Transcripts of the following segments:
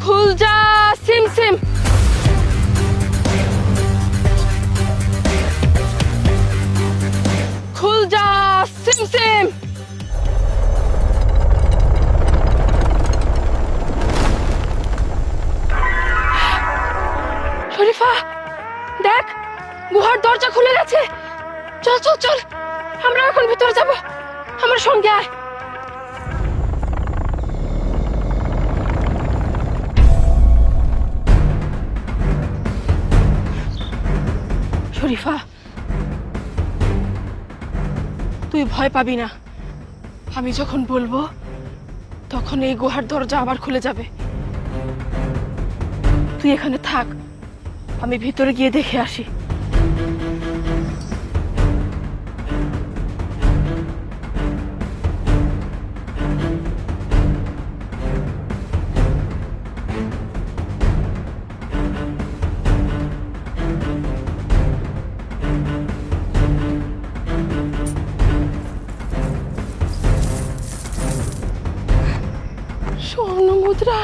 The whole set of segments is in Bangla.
খুল যা সিম সিম। খুল যা সিম সিম। শরীফা দেখ, গুহার দরজা খুলে গেছে। চল চল চল, আমরা এখন ভিতরে যাব। আমার সঙ্গে আয়। শরীফা, তুই ভয় পাবি না। আমি যখন বলবো তখন এই গুহার দরজা আবার খুলে যাবে। তুই এখানে থাক, আমি ভিতরে গিয়ে দেখে আসি। স্বর্ণ মুদ্রা।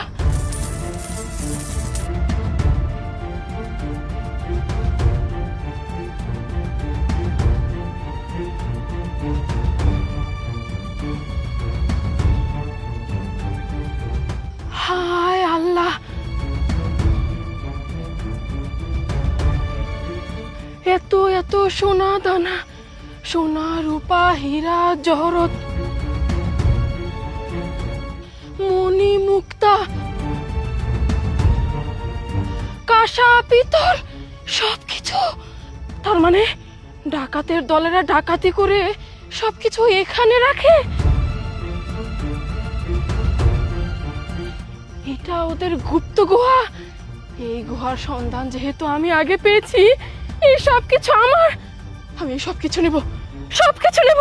হায় আল্লাহ, এত এত সোনা দানা, সোনা রূপা হীরা জহরত, মণি মুক্তা, কাঁসা পিতল, সবকিছু। তার মানে ডাকাতের দলেরা ডাকাতি করে সবকিছু এখানে রাখে। এটা ওদের গুপ্ত গুহা। এই গুহার সন্ধান যেহেতু আমি আগে পেয়েছি, এই সবকিছু আমার। আমি সবকিছু নেব, সবকিছু নেব।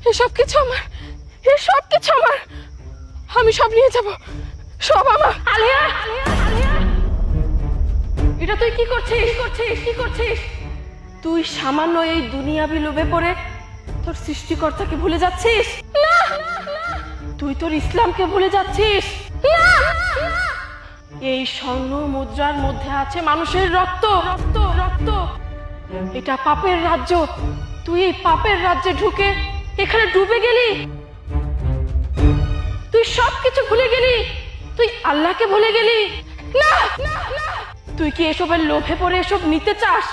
এই সবকিছু আমার, এই সবকিছু আমার। আমি সব নিয়ে যাব, সব আমার। আলিয়া, এটা তুই কি করছিস? কি করছিস? তুই সামান্য এই দুনিয়াবি লোভে পড়ে তোর সৃষ্টিকর্তাকে ভুলে যাচ্ছিস। না, তুই তোর ইসলামকে ভুলে যাচ্ছিস। না, এই স্বর্ণ মুদ্রার মধ্যে আছে মানুষের রক্ত, রক্ত রক্ত। এটা পাপের রাজ্য। তুই এই পাপের রাজ্যে ঢুকে এখানে ডুবে গেলি। তুই সবকিছু ভুলে গেলি, তুই আল্লাহকে ভুলে গেলি। না, তুই কি এসবের লোভে পড়ে এসব নিতে চাস,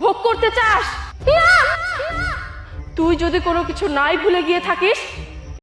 ভোগ করতে চাস? না, তুই যদি কোনো কিছু নাই ভুলে গিয়ে থাকিস